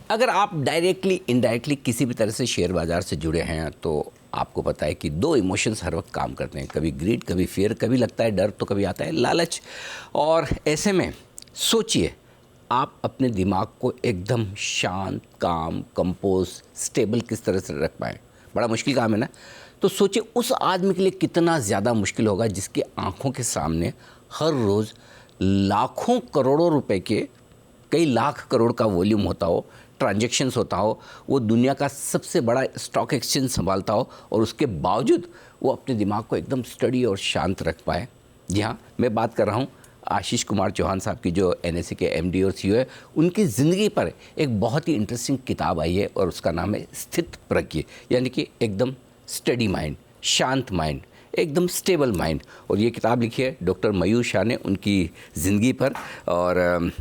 अगर आप directly indirectly किसी भी तरह से शेयर बाज़ार से जुड़े हैं तो आपको पता है कि दो इमोशंस हर वक्त काम करते हैं, कभी ग्रीड, कभी फियर, कभी लगता है डर, तो कभी आता है लालच। और ऐसे में सोचिए, आप अपने दिमाग को एकदम शांत, काम, कंपोज, स्टेबल किस तरह से रख पाएँ। बड़ा मुश्किल काम है ना। तो सोचिए उस आदमी के लिए कितना ज़्यादा मुश्किल होगा जिसकी आंखों के सामने हर रोज़ लाखों करोड़ों रुपए के, कई लाख करोड़ का वॉल्यूम होता हो, ट्रांजैक्शंस होता हो, वो दुनिया का सबसे बड़ा स्टॉक एक्सचेंज संभालता हो और उसके बावजूद वो अपने दिमाग को एकदम स्टडी और शांत रख पाए। जी हाँ, मैं बात कर रहा हूँ आशीष कुमार चौहान साहब की, जो एनएससी के एमडी और सीईओ है। उनकी ज़िंदगी पर एक बहुत ही इंटरेस्टिंग किताब आई है और उसका नाम है स्थित प्रज्ञ, यानी कि एकदम स्टडी माइंड, शांत माइंड, एकदम स्टेबल माइंड। और ये किताब लिखी है डॉक्टर मयूर शाह ने उनकी ज़िंदगी पर। और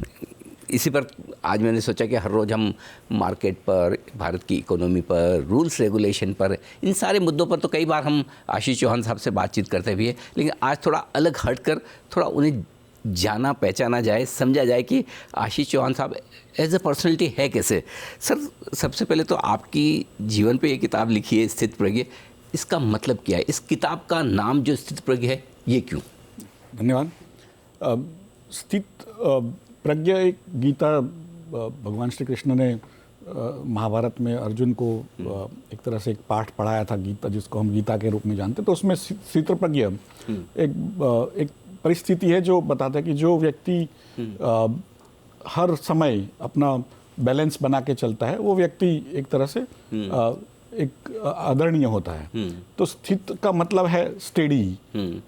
इसी पर आज मैंने सोचा कि हर रोज़ हम मार्केट पर, भारत की इकोनॉमी पर, रूल्स रेगुलेशन पर, इन सारे मुद्दों पर तो कई बार हम आशीष चौहान साहब से बातचीत करते भी हैं, लेकिन आज थोड़ा अलग हटकर थोड़ा उन्हें जाना पहचाना जाए, समझा जाए कि आशीष चौहान साहब एज ए पर्सनैलिटी है कैसे। सर, सबसे पहले तो आपकी जीवन पे ये किताब लिखी है स्थित प्रज्ञ, इसका मतलब क्या है? इस किताब का नाम जो स्थित प्रज्ञ है, ये क्यों? धन्यवाद। स्थित प्रज्ञ एक गीता, भगवान श्री कृष्ण ने महाभारत में अर्जुन को एक तरह से एक पाठ पढ़ाया था, गीता, जिसको हम गीता के रूप में जानते हैं। तो उसमें स्थित प्रज्ञ एक परिस्थिति है जो बताता है कि जो व्यक्ति हर समय अपना बैलेंस बना के चलता है, वो व्यक्ति एक तरह से एक आदरणीय होता है। तो स्थित का मतलब है स्टेडी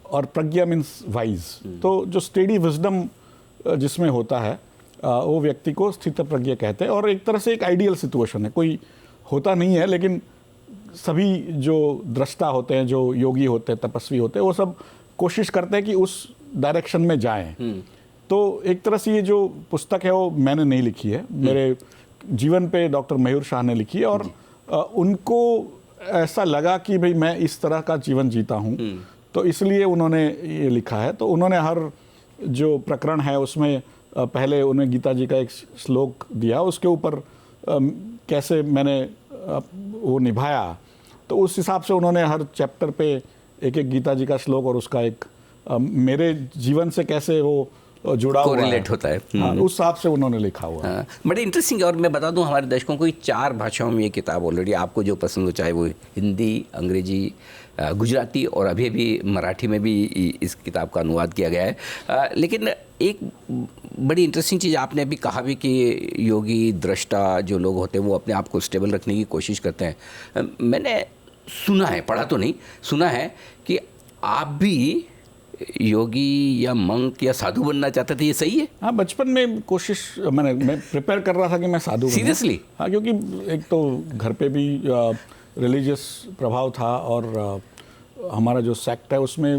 और प्रज्ञा मीन्स वाइज। तो जो स्टेडी विजडम जिसमें होता है वो व्यक्ति को स्थित प्रज्ञ कहते हैं। और एक तरह से एक आइडियल सिचुएशन है, कोई होता नहीं है, लेकिन सभी जो दृष्टा होते हैं, जो योगी होते हैं, तपस्वी होते हैं, वो सब कोशिश करते हैं कि उस डायरेक्शन में जाएं। तो एक तरह से ये जो पुस्तक है वो मैंने नहीं लिखी है, मेरे जीवन पे डॉक्टर मयूर शाह ने लिखी है। और उनको ऐसा लगा कि भाई मैं इस तरह का जीवन जीता हूँ, तो इसलिए उन्होंने ये लिखा है। तो उन्होंने हर जो प्रकरण है उसमें पहले उन्हें गीता जी का एक श्लोक दिया, उसके ऊपर कैसे मैंने वो निभाया, तो उस हिसाब से उन्होंने हर चैप्टर पे एक एक गीता जी का श्लोक और उसका एक मेरे जीवन से कैसे वो जुड़ा हुआ है, होता है, उस हिसाब से उन्होंने लिखा हुआ है। बड़ी इंटरेस्टिंग। और मैं बता दूं हमारे दर्शकों को, 4 भाषाओं में ये किताब ऑलरेडी, आपको जो पसंद हो, चाहे वो हिंदी, अंग्रेजी, गुजराती और अभी अभी मराठी में भी इस किताब का अनुवाद किया गया है। लेकिन एक बड़ी इंटरेस्टिंग चीज़ आपने अभी कहा भी कि योगी, दृष्टा जो लोग होते हैं वो अपने आप को स्टेबल रखने की कोशिश करते हैं। मैंने सुना है, पढ़ा तो नहीं, सुना है कि आप भी योगी या मंक या साधु बनना चाहते थे, ये सही है? हाँ, बचपन में कोशिश मैं प्रिपेयर कर रहा था कि मैं साधु बनूं। सीरियसली? हाँ, क्योंकि एक तो घर पे भी रिलीजियस प्रभाव था और हमारा जो सेक्ट है उसमें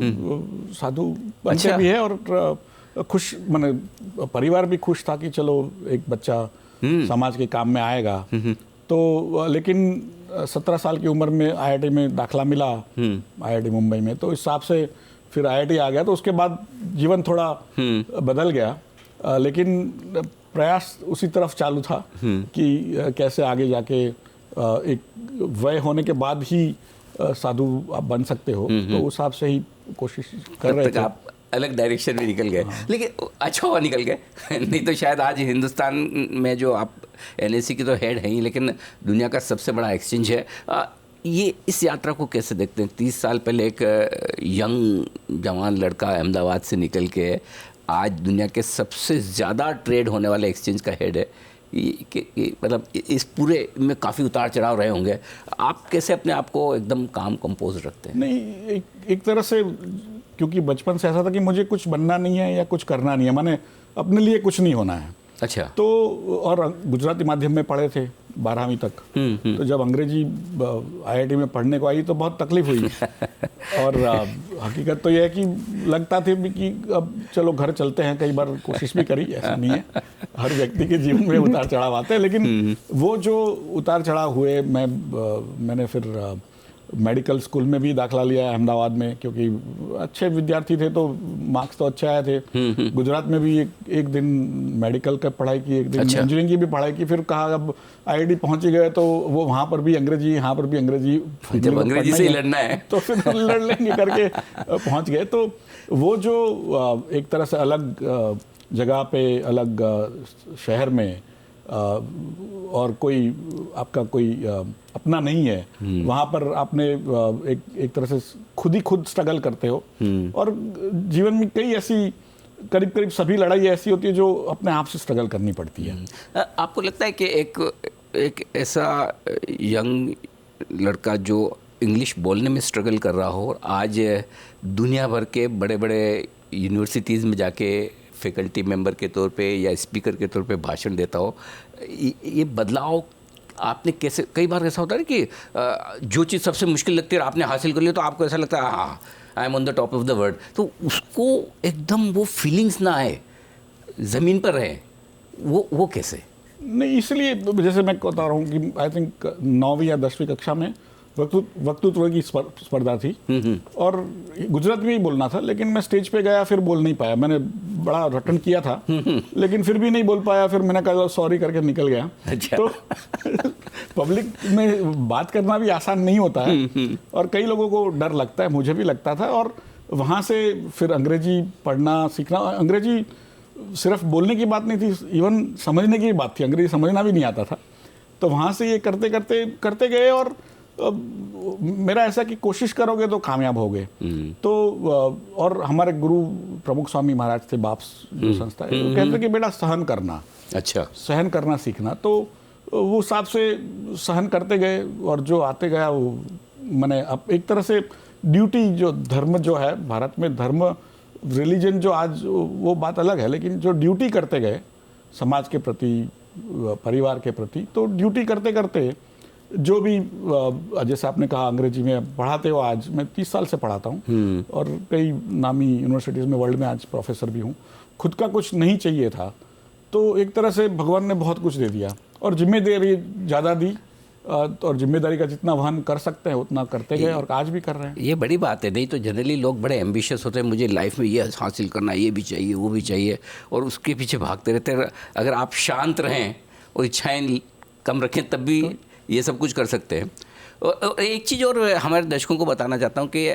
साधु बनते भी है। और खुश, माने परिवार भी खुश था कि चलो एक बच्चा समाज के काम में आएगा। तो लेकिन 17 साल की उम्र में आईआईटी में दाखला मिला, आईआईटी मुंबई में, तो इस हिसाब से फिर आईआईटी आ गया। तो उसके बाद जीवन थोड़ा बदल गया, लेकिन प्रयास उसी तरफ चालू था कि कैसे आगे जाके एक वय होने के बाद ही साधु आप बन सकते हो। तो उस हिसाब से ही कोशिश कर रहे थे। आप अलग डायरेक्शन में निकल गए। हाँ। लेकिन अच्छा हुआ निकल गए नहीं तो शायद आज हिंदुस्तान में, जो आप एनएससी की तो हेड हैं ही, लेकिन दुनिया का सबसे बड़ा एक्सचेंज है। ये इस यात्रा को कैसे देखते हैं? 30 साल पहले एक यंग जवान लड़का अहमदाबाद से निकल के आज दुनिया के सबसे ज़्यादा ट्रेड होने वाले एक्सचेंज का हेड है। मतलब इस पूरे में काफ़ी उतार चढ़ाव रहे होंगे, आप कैसे अपने आप को एकदम काम कंपोज रखते हैं? नहीं, एक तरह से क्योंकि बचपन से ऐसा था कि मुझे कुछ बनना नहीं है या कुछ करना नहीं है, माने अपने लिए कुछ नहीं होना है। अच्छा। तो और गुजराती माध्यम में पढ़े थे 12वीं तक। तो जब अंग्रेजी आईआईटी में पढ़ने को आई तो बहुत तकलीफ हुई। और हकीकत तो यह है कि लगता था कि अब चलो घर चलते हैं, कई बार कोशिश भी करी, ऐसा नहीं है, हर व्यक्ति के जीवन में उतार चढ़ाव आते हैं। लेकिन वो जो उतार चढ़ाव हुए, मैंने फिर मेडिकल स्कूल में भी दाखला लिया है अहमदाबाद में, क्योंकि अच्छे विद्यार्थी थे तो मार्क्स तो अच्छे आए थे। गुजरात में भी एक दिन मेडिकल का पढ़ाई की, एक दिन इंजीनियरिंग की भी पढ़ाई की। फिर कहा अब IIT पहुंच ही गए तो वो वहाँ पर भी अंग्रेजी, यहाँ पर भी अंग्रेजी, जब अंग्रेजी से ही लड़ना है तो फिर लड़ लेंगे करके पहुँच गए। तो वो जो एक तरह से अलग जगह पे, अलग शहर में और कोई आपका कोई अपना नहीं है, वहाँ पर आपने एक तरह से खुद स्ट्रगल करते हो। और जीवन में कई ऐसी करीब सभी लड़ाई ऐसी होती है जो अपने आप से स्ट्रगल करनी पड़ती है। आपको लगता है कि एक ऐसा यंग लड़का जो इंग्लिश बोलने में स्ट्रगल कर रहा हो और आज दुनिया भर के बड़े बड़े यूनिवर्सिटीज़ में जाके फैकल्टी मेंबर के तौर पे या स्पीकर के तौर पे भाषण देता हो, ये बदलाव आपने कैसे, कई बार ऐसा होता है कि जो चीज़ सबसे मुश्किल लगती है आपने हासिल कर लिया तो आपको ऐसा लगता है हाँ I am on the top of the world, तो उसको एकदम वो फीलिंग्स ना आए, ज़मीन पर रहे, वो कैसे? नहीं, इसलिए जैसे मैं बता रहा हूँ कि आई थिंक 9वीं या 10वीं कक्षा में वक्तृत्व की स्पर्धा थी और गुजरात में ही बोलना था, लेकिन मैं स्टेज पे गया, फिर बोल नहीं पाया। मैंने बड़ा रटन किया था लेकिन फिर भी नहीं बोल पाया। फिर मैंने कहा सॉरी करके निकल गया। अच्छा। तो पब्लिक में बात करना भी आसान नहीं होता है और कई लोगों को डर लगता है, मुझे भी लगता था। और वहाँ से फिर अंग्रेजी पढ़ना सीखना, अंग्रेजी सिर्फ बोलने की बात नहीं थी, इवन समझने की बात थी, अंग्रेजी समझना भी नहीं आता था। तो वहाँ से ये करते गए और मेरा ऐसा कि कोशिश करोगे तो कामयाब होगे। तो और हमारे गुरु प्रमुख स्वामी महाराज थे, बाप्स जो संस्था है, वो कहते कि बेटा सहन करना, अच्छा, सहन करना सीखना। तो वो हिसाब से सहन करते गए और जो आते गया वो मैंने अब एक तरह से ड्यूटी, जो धर्म जो है भारत में, धर्म रिलीजन जो आज वो बात अलग है, लेकिन जो ड्यूटी करते गए समाज के प्रति, परिवार के प्रति, तो ड्यूटी करते करते जो भी, जैसे आपने कहा अंग्रेजी में पढ़ाते हो, आज मैं 30 साल से पढ़ाता हूँ और कई नामी यूनिवर्सिटीज़ में वर्ल्ड में आज प्रोफेसर भी हूँ। खुद का कुछ नहीं चाहिए था तो एक तरह से भगवान ने बहुत कुछ दे दिया और जिम्मेदारी ज़्यादा दी और जिम्मेदारी का जितना वहन कर सकते हैं उतना करते गए और आज भी कर रहे हैं। ये बड़ी बात है। नहीं तो जनरली लोग बड़े एम्बिशियस होते हैं, मुझे लाइफ में ये हासिल करना, ये भी चाहिए, वो भी चाहिए, और उसके पीछे भागते रहते हैं। अगर आप शांत रहें और इच्छाएं कम रखें तब भी ये सब कुछ कर सकते हैं। और एक चीज़ और हमारे दर्शकों को बताना चाहता हूँ कि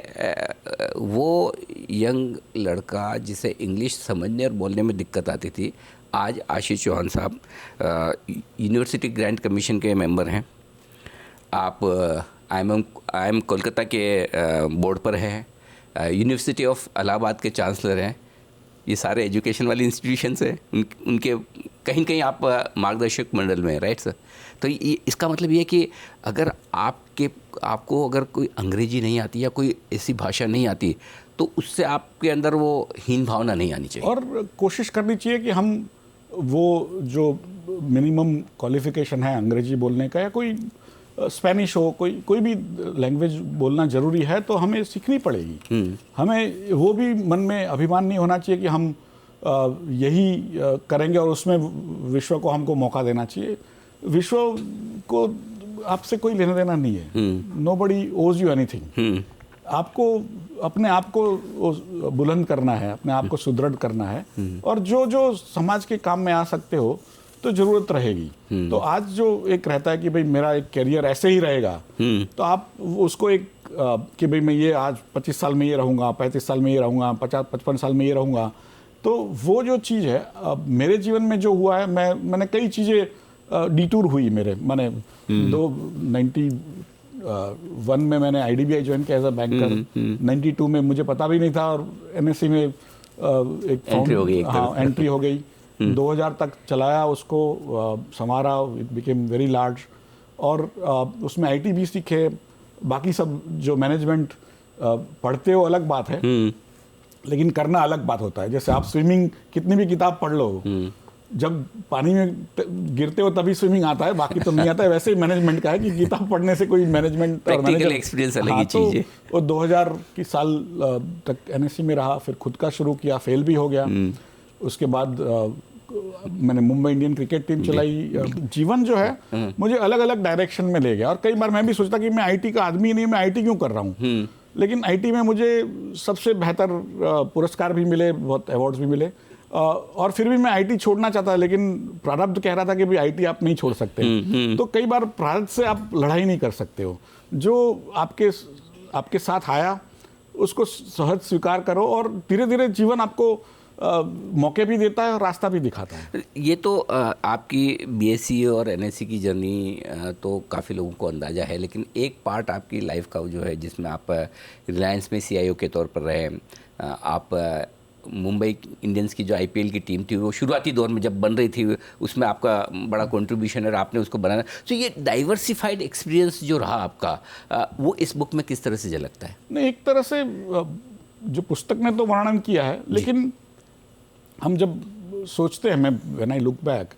वो यंग लड़का जिसे इंग्लिश समझने और बोलने में दिक्कत आती थी, आज आशीष चौहान साहब यूनिवर्सिटी ग्रांट कमीशन के मेंबर हैं। आप आई एम कोलकाता के बोर्ड पर हैं, यूनिवर्सिटी ऑफ इलाहाबाद के चांसलर हैं। ये सारे एजुकेशन वाले इंस्टीट्यूशंस हैं, उनके कहीं कहीं आप मार्गदर्शक मंडल में हैं, राइट सर? तो ये इसका मतलब ये है कि अगर आपको अगर कोई अंग्रेजी नहीं आती या कोई ऐसी भाषा नहीं आती तो उससे आपके अंदर वो हीन भावना नहीं आनी चाहिए और कोशिश करनी चाहिए कि हम वो जो मिनिमम क्वालिफिकेशन है अंग्रेजी बोलने का, या कोई स्पेनिश हो, कोई भी लैंग्वेज बोलना ज़रूरी है तो हमें सीखनी पड़ेगी। हमें वो भी मन में अभिमान नहीं होना चाहिए कि हम यही करेंगे और उसमें विश्व को हमको मौका देना चाहिए। विश्व को आपसे कोई लेना देना नहीं है। नोबडी ओज यू एनीथिंग। आपको अपने आप को बुलंद करना है, अपने आप को सुदृढ़ करना है और जो समाज के काम में आ सकते हो तो जरूरत रहेगी। तो आज जो एक रहता है कि भाई मेरा एक करियर ऐसे ही रहेगा, तो आप उसको एक कि भाई मैं ये आज 25 साल में ये रहूँगा, 35 साल में ये रहूँगा, 50-55 साल में ये रहूँगा, तो वो जो चीज़ है मेरे जीवन में जो हुआ है, मैंने कई चीज़ें डिटूर हुई मेरे, मैंने 91 में मैंने IDBI ज्वाइन किया एज अ बैंकर। 92 में मुझे पता भी नहीं था और NSE में एक एंट्री हो गई। 2000 तक चलाया उसको, संवारा, इट बिकेम वेरी लार्ज और उसमें IT भी सीखे, बाकी सब जो मैनेजमेंट पढ़ते हो अलग बात है, लेकिन करना अलग बात होता है। जैसे आप स्विमिंग कितनी भी किताब पढ़ लो, जब पानी में गिरते हो तभी स्विमिंग आता है, बाकी तो नहीं आता है। वैसे ही मैनेजमेंट का है कि किताब पढ़ने से कोई मैनेजमेंट प्रैक्टिकल एक्सपीरियंस अलग ही चीज़ है। वो 2000 की साल तक NSE में रहा, फिर खुद का शुरू किया, फेल भी हो गया। उसके बाद मैंने मुंबई इंडियन क्रिकेट टीम चलाई। जीवन जो है मुझे अलग अलग डायरेक्शन में ले गया, और कई बार मैं भी सोचता कि मैं आईटी का आदमी नहीं, मैं आईटी क्यों कर रहा हूँ। लेकिन आईटी में मुझे सबसे बेहतर पुरस्कार भी मिले, बहुत अवार्ड्स भी मिले, और फिर भी मैं आईटी छोड़ना चाहता, लेकिन प्रारब्ध कह रहा था कि भाई आईटी आप नहीं छोड़ सकते। तो कई बार प्रारब्ध से आप लड़ाई नहीं कर सकते हो। जो आपके साथ आया उसको सहज स्वीकार करो, और धीरे धीरे जीवन आपको मौके भी देता है और रास्ता भी दिखाता है। ये तो आपकी बीएससी और एनएससी की जर्नी तो काफ़ी लोगों को अंदाज़ा है, लेकिन एक पार्ट आपकी लाइफ का जो है जिसमें आप रिलायंस में सीआईओ के तौर पर रहे, आप मुंबई इंडियंस की जो आईपीएल की टीम थी वो शुरुआती दौर में जब बन रही थी उसमें आपका बड़ा कंट्रीब्यूशन है और आपने उसको बनाना। तो ये डाइवर्सिफाइड एक्सपीरियंस जो रहा आपका, वो इस बुक में किस तरह से झलकता है? नहीं, एक तरह से जो पुस्तक ने तो वर्णन किया है, लेकिन हम जब सोचते हैं, मैं व्हेन आई लुक बैक,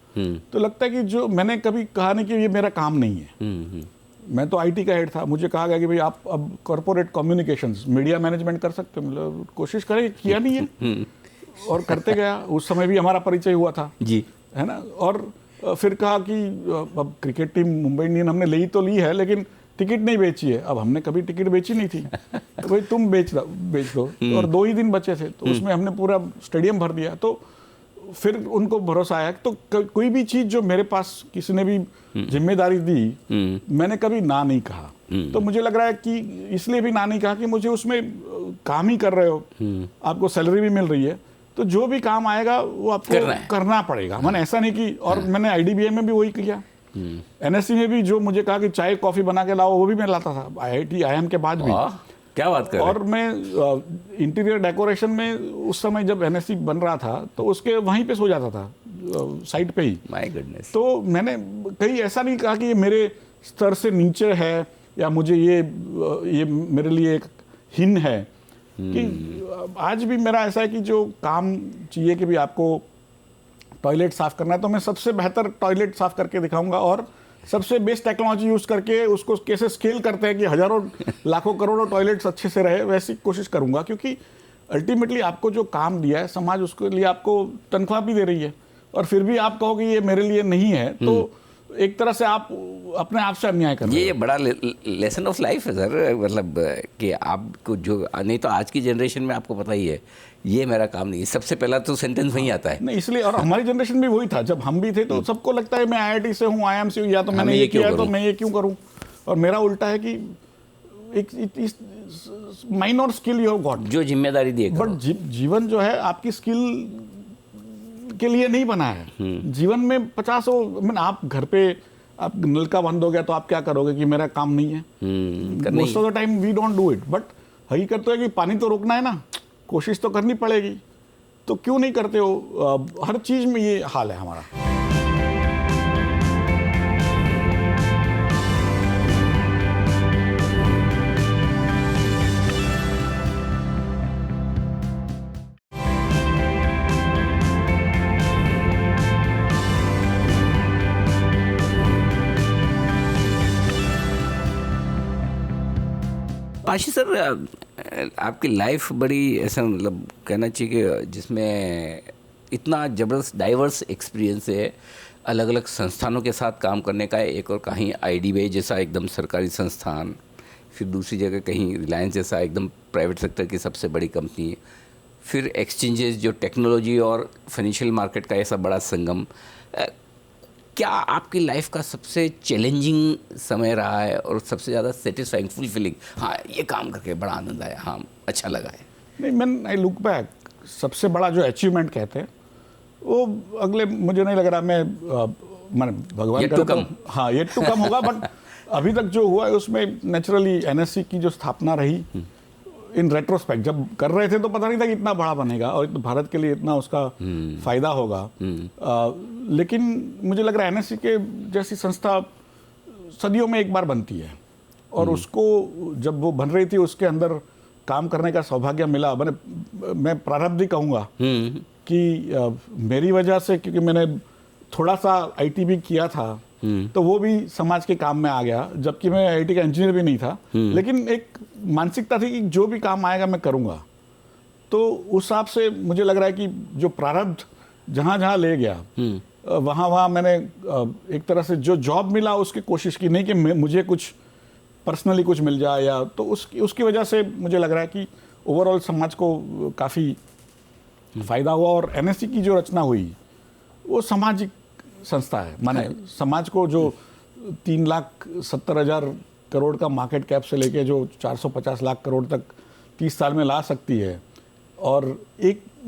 तो लगता है कि जो मैंने कभी कहा नहीं कि ये मेरा काम नहीं है। मैं तो आईटी का हेड था, मुझे कहा गया कि भाई आप अब कॉर्पोरेट कम्युनिकेशंस, मीडिया मैनेजमेंट कर सकते हो। मतलब कोशिश करें, किया नहीं है और करते गया। उस समय भी हमारा परिचय हुआ था जी, है ना। और फिर कहा कि अब क्रिकेट टीम मुंबई इंडियन हमने ली तो ली है, लेकिन टिकट नहीं बेची है। अब हमने कभी टिकट बेची नहीं थी, तो भाई तुम बेच दो। और 2 ही दिन बचे थे, तो उसमें हमने पूरा स्टेडियम भर दिया। तो फिर उनको भरोसा आया। तो कोई भी चीज़ जो मेरे पास किसी ने भी जिम्मेदारी दी, मैंने कभी ना नहीं कहा। तो मुझे लग रहा है कि इसलिए भी ना नहीं कहा कि मुझे उसमें काम ही कर रहे हो, आपको सैलरी भी मिल रही है, तो जो भी काम आएगा वो आपको करना पड़ेगा। मैंने ऐसा नहीं कि, और मैंने आईडीबीआई में भी वही किया, एनएससी में भी जो मुझे कहा कि चाय कॉफ़ी बना के लाओ, वो भी मैं लाता था, आईआईटी आईएम के बाद भी। क्या बात कर रहे हैं। और मैं इंटीरियर डेकोरेशन में उस समय जब एनएससी बन रहा था तो उसके वहीं पे सो जाता था, साइट पे ही। My goodness. तो मैंने कहीं ऐसा नहीं कहा कि ये मेरे स्तर से नीचे है, या मुझे ये मेरे लिए एक हीन है। कि आज भी मेरा ऐसा है कि जो काम चाहिए कि भी आपको टॉयलेट साफ करना है, तो मैं सबसे बेहतर टॉयलेट साफ करके दिखाऊंगा, और सबसे बेस्ट टेक्नोलॉजी यूज़ करके उसको कैसे स्केल करते हैं कि हज़ारों लाखों करोड़ों टॉयलेट्स अच्छे से रहे, वैसी कोशिश करूंगा। क्योंकि अल्टीमेटली आपको जो काम दिया है समाज, उसके लिए आपको तनख्वाह भी दे रही है, और फिर भी आप कहो कि ये मेरे लिए नहीं है, तो एक तरह से आप अपने आप से अन्याय कर रहे हैं। ये बड़ा लेसन ऑफ लाइफ है सर, मतलब कि आपको जो, नहीं तो आज की जनरेशन में आपको पता ही है, ये मेरा काम नहीं है, सबसे पहला तो सेंटेंस वहीं आता है। नहीं, इसलिए, और हमारी जनरेशन भी वही था, जब हम भी थे तो सबको लगता है मैं आईआईटी से हूँ, आईएम से हूँ, या तो मैंने ये किया है तो मैं ये क्यों करूँ। और मेरा उल्टा है कि एक minor skill you have got, जो जिम्मेदारी दी है, बट जीवन जो है आपकी स्किल के लिए नहीं बना है। जीवन में 50 आप घर पे आप नलका बंद हो गया तो आप क्या करोगे कि मेरा काम नहीं है। Most of the time we don't do it, but हकीकत तो है कि पानी तो रोकना है ना, कोशिश तो करनी पड़ेगी, तो क्यों नहीं करते हो। हर चीज़ में ये हाल है हमारा। पाशी सर, आपकी लाइफ बड़ी ऐसा, मतलब कहना चाहिए कि जिसमें इतना ज़बरदस्त डाइवर्स एक्सपीरियंस है, अलग अलग संस्थानों के साथ काम करने का। एक और कहीं आईडीबीआई जैसा एकदम सरकारी संस्थान, फिर दूसरी जगह कहीं रिलायंस जैसा एकदम प्राइवेट सेक्टर की सबसे बड़ी कंपनी, फिर एक्सचेंजेस जो टेक्नोलॉजी और फाइनेंशियल मार्केट का ऐसा बड़ा संगम। क्या आपकी लाइफ का सबसे चैलेंजिंग समय रहा है और सबसे ज़्यादा सेटिस्फाइंग, फुलफिलिंग, हाँ ये काम करके बड़ा आनंद आया, हाँ अच्छा लगा है? नहीं, मैं आई लुक बैक, सबसे बड़ा जो अचीवमेंट कहते हैं वो अगले, मुझे नहीं लग रहा, मैं भगवान का, हाँ येट टू कम होगा, बट अभी तक जो हुआ है उसमें नेचुरली एनएससी की जो स्थापना रही, इन रेट्रोस्पेक्ट जब कर रहे थे तो पता नहीं था कि इतना बड़ा बनेगा और भारत के लिए इतना उसका फायदा होगा। लेकिन मुझे लग रहा है एनएससी के जैसी संस्था सदियों में एक बार बनती है, और उसको जब वो बन रही थी उसके अंदर काम करने का सौभाग्य मिला। मैं प्रारब्ध ही कहूँगा कि मेरी वजह से, क्योंकि मैंने थोड़ा सा आईटी भी किया था, तो वो भी समाज के काम में आ गया, जबकि मैं आईटी का इंजीनियर भी नहीं था, लेकिन एक मानसिकता थी कि जो भी काम आएगा मैं करूँगा। तो उस हिसाब से मुझे लग रहा है कि जो प्रारब्ध जहाँ जहाँ ले गया वहाँ वहाँ मैंने एक तरह से जो जॉब मिला उसकी कोशिश की, नहीं कि मुझे कुछ पर्सनली कुछ मिल जाए या तो उसकी वजह से मुझे लग रहा है कि ओवरऑल समाज को काफ़ी फ़ायदा हुआ। और एनएससी की जो रचना हुई वो सामाजिक संस्था है, माने समाज को जो 3,70,000 करोड़ का मार्केट कैप से लेके जो 450 लाख करोड़ तक 30 साल में ला सकती है। और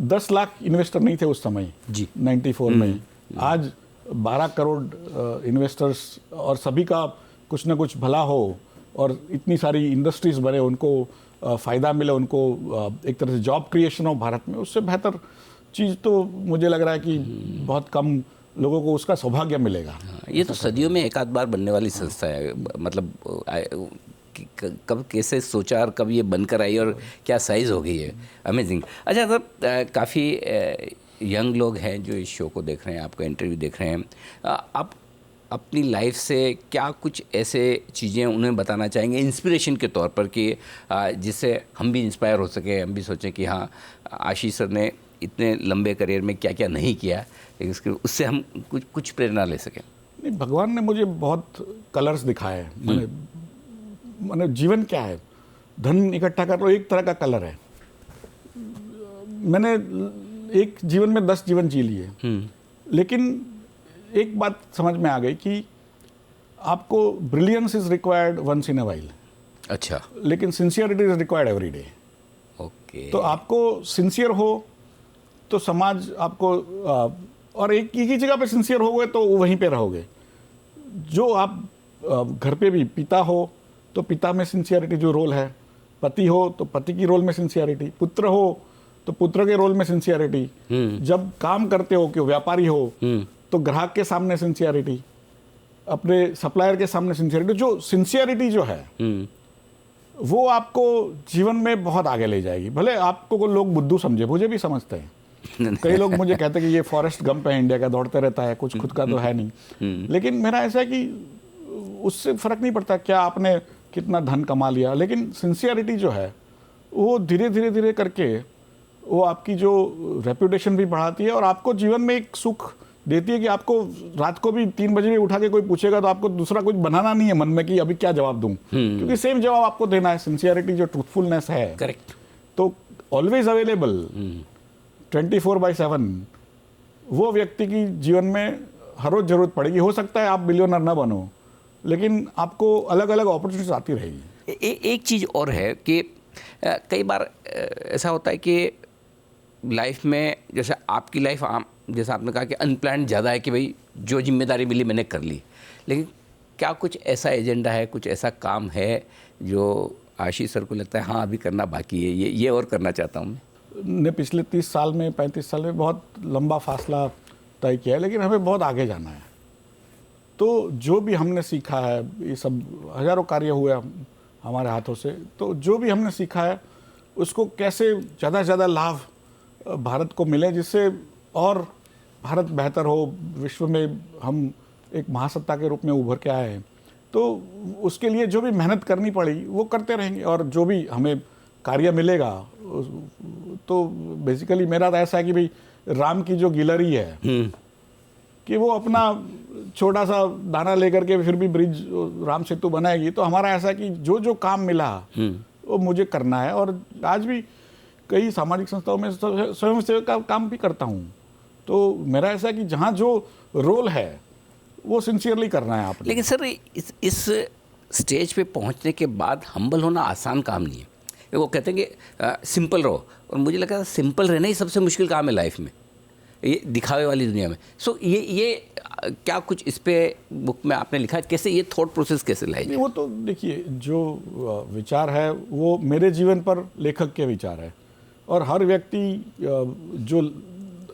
10 लाख इन्वेस्टर नहीं थे उस समय जी 94 में, आज 12 करोड़ इन्वेस्टर्स, और सभी का कुछ ना कुछ भला हो और इतनी सारी इंडस्ट्रीज बने, उनको फ़ायदा मिले, उनको एक तरह से जॉब क्रिएशन हो भारत में, उससे बेहतर चीज़ तो मुझे लग रहा है कि बहुत कम लोगों को उसका सौभाग्य मिलेगा। ये तो सदियों में एक आध बार बनने वाली संस्था है, मतलब कब कैसे सोचा और कब ये बनकर आई और क्या साइज़ हो गई है, अमेजिंग। अच्छा सर, काफ़ी यंग लोग हैं जो इस शो को देख रहे हैं, आपका इंटरव्यू देख रहे हैं, आप अपनी लाइफ से क्या कुछ ऐसे चीज़ें उन्हें बताना चाहेंगे इंस्पिरेशन के तौर पर कि जिससे हम भी इंस्पायर हो सके, हम भी सोचें कि हाँ आशीष सर ने इतने लंबे करियर में क्या क्या नहीं किया, लेकिन उससे हम कुछ प्रेरणा ले सकें। नहीं, भगवान ने मुझे बहुत कलर्स दिखाए हैं। मैंने जीवन क्या है, धन इकट्ठा कर लो, एक तरह का कलर है। मैंने एक जीवन में 10 जीवन जी लिए, लेकिन एक बात समझ में आ गई कि आपको brilliance is required once in a while, अच्छा, लेकिन sincerity is required every day. Okay, तो आपको सिंसियर हो तो समाज आपको और एक ही जगह पे सिंसियर हो गए तो वहीं पे रहोगे। जो आप घर पे भी पिता हो तो पिता में सिंसियरिटी जो रोल है, पति हो तो पति की रोल में सिंसियरिटी, पुत्र हो तो पुत्र के रोल में सिंसियरिटी, जब काम करते हो कि व्यापारी हो तो ग्राहक के सामने सिंसियरिटी, अपने सप्लायर के सामने सिंसियरिटी। जो सिंसियरिटी जो है वो आपको जीवन में बहुत आगे ले जाएगी। भले आपको को लोग बुद्धू समझे, मुझे भी समझते हैं, कई लोग मुझे कहते हैं कि ये फॉरेस्ट गंप है, इंडिया का, दौड़ते रहता है, कुछ खुद का तो है नहीं। लेकिन मेरा ऐसा है कि उससे फर्क नहीं पड़ता क्या आपने कितना धन कमा लिया, लेकिन सिंसियरिटी जो है वो धीरे धीरे धीरे करके वो आपकी जो रेपुटेशन भी बढ़ाती है और आपको जीवन में एक सुख देती है कि आपको रात को भी 3 बजे भी उठा के कोई पूछेगा तो आपको दूसरा कुछ बनाना नहीं है मन में कि अभी क्या जवाब दूं, क्योंकि सेम जवाब आपको देना है। सिंसियरिटी जो ट्रूथफुलनेस है, करेक्ट, तो ऑलवेज अवेलेबल 24/7, वो व्यक्ति की जीवन में हर रोज जरूरत पड़ेगी। हो सकता है आप बिलियनर ना बनो, लेकिन आपको अलग अलग अपॉर्चुनिटीज आती रहेगी। एक चीज़ और है कि कई बार ऐसा होता है कि लाइफ में, जैसे आपकी लाइफ जैसा आपने कहा कि अनप्लान्ड ज़्यादा है कि भाई जो जिम्मेदारी मिली मैंने कर ली, लेकिन क्या कुछ ऐसा एजेंडा है, कुछ ऐसा काम है जो आशीष सर को लगता है हाँ अभी करना बाकी है, ये और करना चाहता हूँ ने पिछले 30 साल में 35 साल में बहुत लंबा फासला तय किया है, लेकिन हमें बहुत आगे जाना है। तो जो भी हमने सीखा है, ये सब हज़ारों कार्य हुए हमारे हाथों से, तो जो भी हमने सीखा है उसको कैसे ज़्यादा से ज़्यादा लाभ भारत को मिले, जिससे और भारत बेहतर हो, विश्व में हम एक महासत्ता के रूप में उभर के आए हैं। तो उसके लिए जो भी मेहनत करनी पड़ी वो करते रहेंगे, और जो भी हमें कार्य मिलेगा तो बेसिकली मेरा तो ऐसा है कि भाई राम की जो गिलहरी है कि वो अपना छोटा सा दाना लेकर के फिर भी ब्रिज राम सेतु बनाएगी, तो हमारा ऐसा है कि जो जो काम मिला वो मुझे करना है। और आज भी कई सामाजिक संस्थाओं में स्वयं सेवक का काम भी करता हूँ, तो मेरा ऐसा है कि जहाँ जो रोल है वो सिंसियरली करना है आपने। लेकिन सर इस स्टेज पे पहुँचने के बाद हम्बल होना आसान काम नहीं है। वो कहते हैं कि सिंपल रहो, और मुझे लगता है सिंपल रहना ही सबसे मुश्किल काम है लाइफ में, ये दिखावे वाली दुनिया में। सो ये क्या कुछ इस पे बुक में आपने लिखा है, कैसे ये थॉट प्रोसेस कैसे लाई जाए? वो तो देखिए, जो विचार है वो मेरे जीवन पर लेखक के विचार है, और हर व्यक्ति जो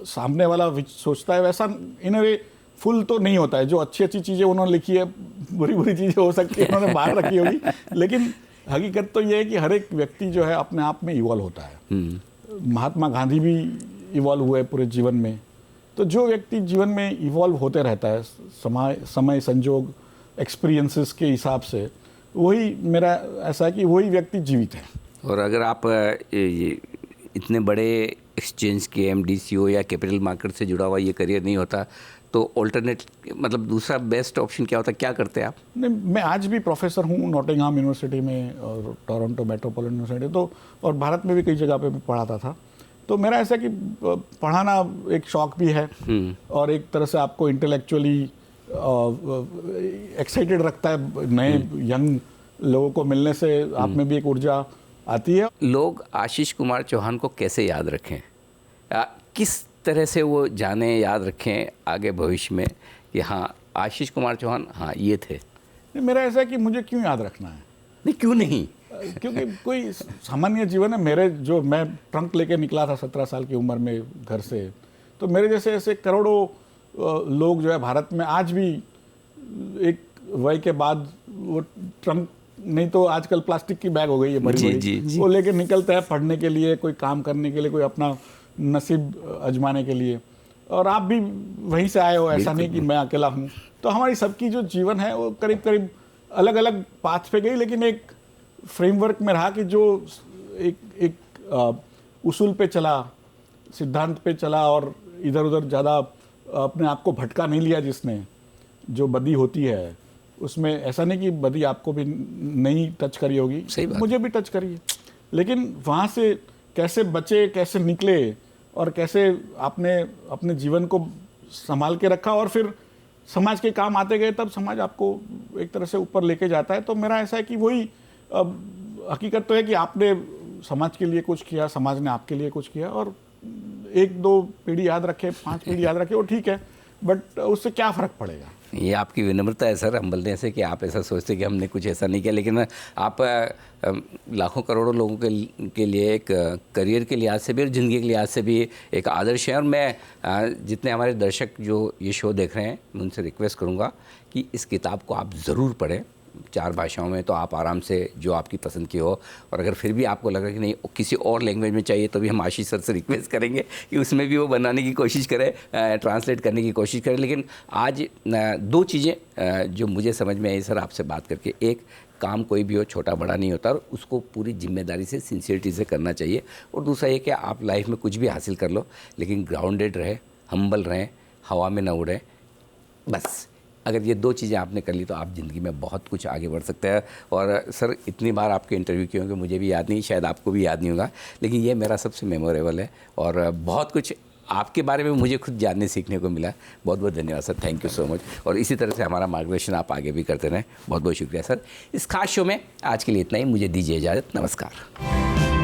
सामने वाला सोचता है वैसा इन अ वे फुल तो नहीं होता है। जो अच्छी अच्छी चीज़ें उन्होंने लिखी है, बुरी बुरी चीज़ें हो सकती है उन्होंने बाहर रखी होगी, लेकिन हकीकत तो ये है कि हर एक व्यक्ति जो है अपने आप में इवॉल्व होता है। महात्मा गांधी भी इवॉल्व हुए पूरे जीवन में। तो जो व्यक्ति जीवन में इवॉल्व होते रहता है समय संजोग एक्सपीरियंसेस के हिसाब से, वही मेरा ऐसा है कि वही व्यक्ति जीवित है। और अगर आप इतने बड़े एक्सचेंज के MD CEO या कैपिटल मार्केट से जुड़ा हुआ ये करियर नहीं होता तो ऑल्टरनेट मतलब दूसरा बेस्ट ऑप्शन क्या होता, क्या करते हैं आप? नहीं, मैं आज भी प्रोफेसर हूँ नॉटिंघम यूनिवर्सिटी में और टोरंटो मेट्रोपॉलिटन यूनिवर्सिटी, तो और भारत में भी कई जगह पे मैं पढ़ाता था। तो मेरा ऐसा कि पढ़ाना एक शौक भी है और एक तरह से आपको इंटेलेक्चुअली एक्साइटेड रखता है। नए यंग लोगों को मिलने से आप में भी एक ऊर्जा आती है। लोग आशीष कुमार चौहान को कैसे याद रखें, किस तरह से वो जाने याद रखें आगे भविष्य में कि हाँ आशीष कुमार चौहान हाँ ये थे? मेरा ऐसा है कि मुझे क्यों याद रखना है? नहीं, क्यों नहीं? क्योंकि कोई सामान्य जीवन है। मैं ट्रंक लेके निकला था 17 साल की उम्र में घर से, तो मेरे जैसे ऐसे करोड़ों लोग जो है भारत में आज भी एक वय के बाद वो ट्रंक नहीं तो आजकल प्लास्टिक की बैग हो गई है बड़ी बड़ी, वो लेके निकलते हैं पढ़ने के लिए, कोई काम करने के लिए, कोई अपना नसीब आजमाने के लिए। और आप भी वहीं से आए हो, ऐसा नहीं कि मैं अकेला हूँ। तो हमारी सबकी जो जीवन है वो करीब करीब अलग अलग पाथ पे गई, लेकिन एक फ्रेमवर्क में रहा कि जो एक उसूल पे चला, सिद्धांत पे चला और इधर उधर ज़्यादा अपने आप को भटका नहीं लिया जिसने। जो बदी होती है उसमें ऐसा नहीं कि बदी आपको भी नहीं टच करी होगी, मुझे भी टच करी है, लेकिन वहाँ से कैसे बचे, कैसे निकले और कैसे आपने अपने जीवन को संभाल के रखा और फिर समाज के काम आते गए, तब समाज आपको एक तरह से ऊपर लेके जाता है। तो मेरा ऐसा है कि वही हकीकत तो है कि आपने समाज के लिए कुछ किया, समाज ने आपके लिए कुछ किया, और 1-2 पीढ़ी याद रखे, 5 पीढ़ी याद रखे, वो ठीक है, बट उससे क्या फ़र्क पड़ेगा? ये आपकी विनम्रता है सर, हम बोलने से कि आप ऐसा सोचते कि हमने कुछ ऐसा नहीं किया, लेकिन आप लाखों करोड़ों लोगों के लिए एक करियर के लिहाज से भी और ज़िंदगी के लिहाज से भी एक आदर्श है। और मैं जितने हमारे दर्शक जो ये शो देख रहे हैं, मैं उनसे रिक्वेस्ट करूँगा कि इस किताब को आप ज़रूर पढ़ें। 4 भाषाओं में तो आप आराम से जो आपकी पसंद की हो, और अगर फिर भी आपको लगा कि नहीं किसी और लैंग्वेज में चाहिए तो भी हम आशीष सर से रिक्वेस्ट करेंगे कि उसमें भी वो बनाने की कोशिश करें, ट्रांसलेट करने की कोशिश करें। लेकिन आज 2 चीज़ें जो मुझे समझ में आई सर आपसे बात करके, एक, काम कोई भी हो छोटा बड़ा नहीं होता और उसको पूरी जिम्मेदारी से, सिंसियरिटी से करना चाहिए, और दूसरा ये कि आप लाइफ में कुछ भी हासिल कर लो लेकिन ग्राउंडेड रहे, हम्बल रहें, हवा में न उड़ें। बस अगर ये 2 चीज़ें आपने कर ली तो आप ज़िंदगी में बहुत कुछ आगे बढ़ सकते हैं। और सर इतनी बार आपके इंटरव्यू किए होंगे, मुझे भी याद नहीं, शायद आपको भी याद नहीं होगा, लेकिन ये मेरा सबसे मेमोरेबल है और बहुत कुछ आपके बारे में मुझे खुद जानने सीखने को मिला। बहुत बहुत धन्यवाद sir, thank you so much. और इसी तरह से हमारा मार्गदर्शन आप आगे भी करते रहें। बहुत बहुत शुक्रिया सर। इस खास शो में आज के लिए इतना ही, मुझे दीजिए इजाज़त, नमस्कार।